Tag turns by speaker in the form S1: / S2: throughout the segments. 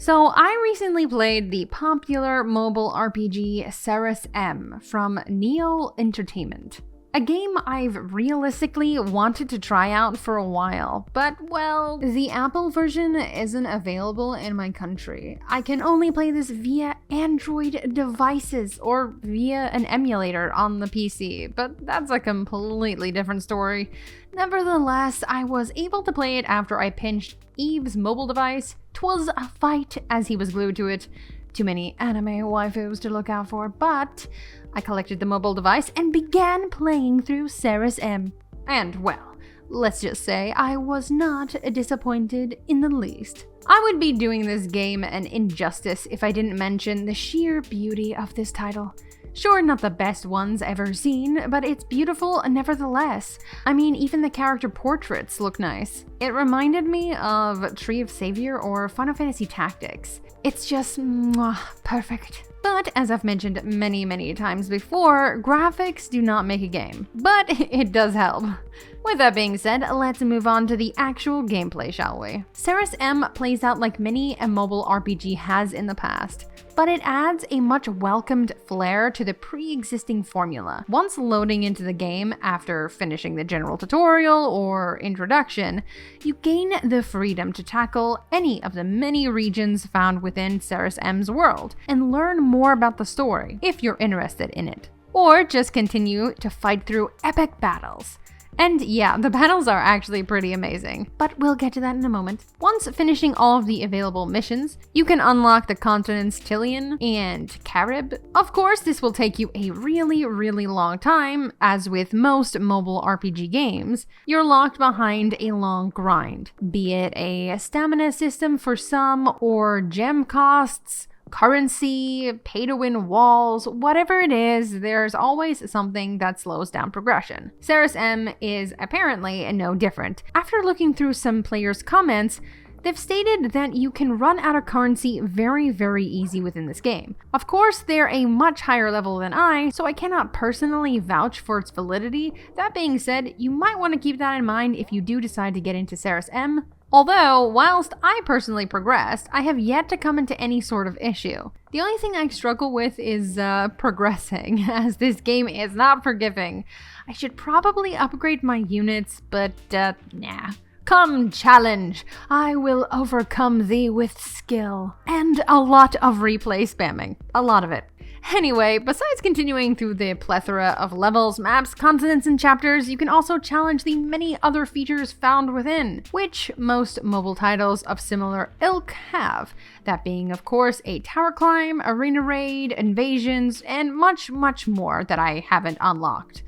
S1: So I recently played the popular mobile RPG Ceres from Neo Entertainment. A game I've realistically wanted to try out for a while, but well, the Apple version isn't available in my country. I can only play this via Android devices or via an emulator on the PC, but that's a completely different story. Nevertheless, I was able to play it after I pinched Eve's mobile device. 'Twas a fight as he was glued to it. Too many anime waifus to look out for, but I collected the mobile device and began playing through Ceres. And well, let's just say I was not disappointed in the least. I would be doing this game an injustice if I didn't mention the sheer beauty of this title. Sure, not the best ones ever seen, but it's beautiful nevertheless. I mean, even the character portraits look nice. It reminded me of Tree of Savior or Final Fantasy Tactics. It's just perfect. But as I've mentioned many times before, graphics do not make a game, but it does help. With that being said, let's move on to the actual gameplay, shall we? Ceres plays out like many a mobile RPG has in the past, but it adds a much welcomed flair to the pre-existing formula. Once loading into the game after finishing the general tutorial or introduction, you gain the freedom to tackle any of the many regions found within Ceres' world and learn more about the story if you're interested in it, or just continue to fight through epic battles. And yeah, the battles are actually pretty amazing, but we'll get to that in a moment. Once finishing all of the available missions, you can unlock the continents Tilion and Carib. Of course, this will take you a really long time. As with most mobile RPG games, you're locked behind a long grind, be it a stamina system for some or gem costs, currency, pay-to-win walls, whatever it is, there's always something that slows down progression. Ceres is apparently no different. After looking through some players' comments, they've stated that you can run out of currency very easy within this game. Of course, they're a much higher level than I, so I cannot personally vouch for its validity. That being said, you might want to keep that in mind if you do decide to get into Ceres. Although, whilst I personally progressed, I have yet to come into any sort of issue. The only thing I struggle with is progressing, as this game is not forgiving. I should probably upgrade my units, but nah. Come, challenge! I will overcome thee with skill. And a lot of replay spamming. A lot of it. Anyway, besides continuing through the plethora of levels, maps, continents, and chapters, you can also challenge the many other features found within, which most mobile titles of similar ilk have. That being, of course, a tower climb, arena raid, invasions, and much more that I haven't unlocked.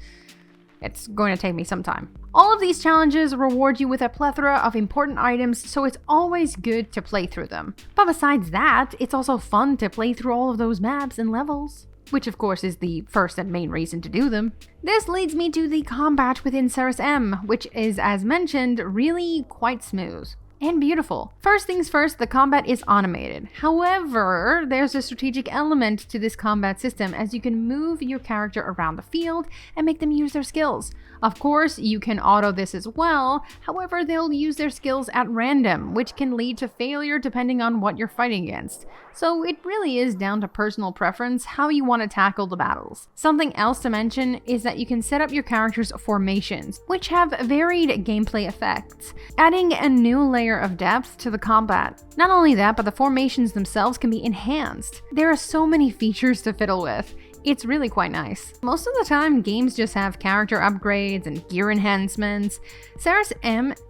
S1: It's going to take me some time. All of these challenges reward you with a plethora of important items, so it's always good to play through them. But besides that, it's also fun to play through all of those maps and levels, which of course is the first and main reason to do them. This leads me to the combat within Ceres, which is, as mentioned, really quite smooth and beautiful. First things first, the combat is automated. However, there's a strategic element to this combat system, as you can move your character around the field and make them use their skills. Of course, you can auto this as well, however, they'll use their skills at random, which can lead to failure depending on what you're fighting against. So it really is down to personal preference how you want to tackle the battles. Something else to mention is that you can set up your character's formations, which have varied gameplay effects, adding a new layer of depth to the combat. Not only that, but the formations themselves can be enhanced. There are so many features to fiddle with. It's really quite nice. Most of the time, games just have character upgrades and gear enhancements. Ceres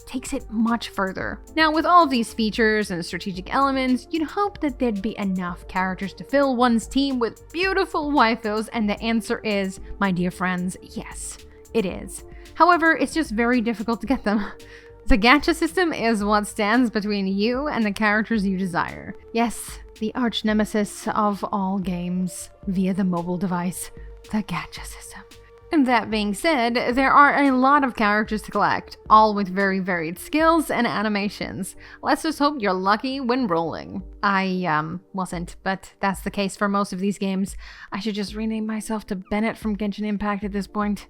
S1: takes it much further. Now, with all of these features and strategic elements, you'd hope that there'd be enough characters to fill one's team with beautiful waifus, and the answer is, my dear friends, yes, it is. However, it's just very difficult to get them. The gacha system is what stands between you and the characters you desire. Yes, the arch nemesis of all games via the mobile device, the gacha system. And that being said, there are a lot of characters to collect, all with very varied skills and animations. Let's just hope you're lucky when rolling. I wasn't, but that's the case for most of these games. I should just rename myself to Bennett from Genshin Impact at this point.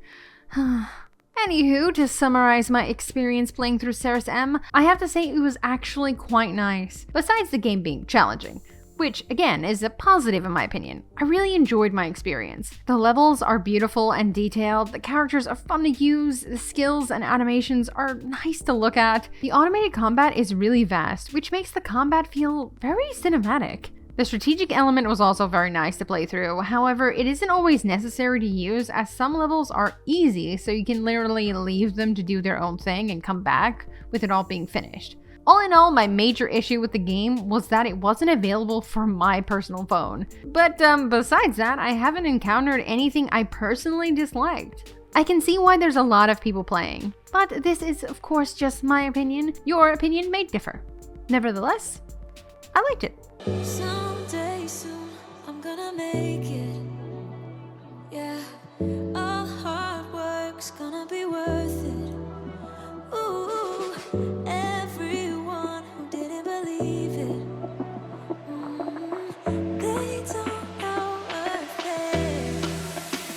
S1: Anywho, to summarize my experience playing through Ceres M, I have to say it was actually quite nice, besides the game being challenging, which again is a positive in my opinion. I really enjoyed my experience. The levels are beautiful and detailed, the characters are fun to use, the skills and animations are nice to look at, the automated combat is really vast, which makes the combat feel very cinematic. The strategic element was also very nice to play through, however, it isn't always necessary to use as some levels are easy, so you can literally leave them to do their own thing and come back with it all being finished. All in all, my major issue with the game was that it wasn't available for my personal phone. But besides that, I haven't encountered anything I personally disliked. I can see why there's a lot of people playing, but this is of course just my opinion. Your opinion may differ. Nevertheless, I liked it.
S2: Someday soon, I'm gonna make it.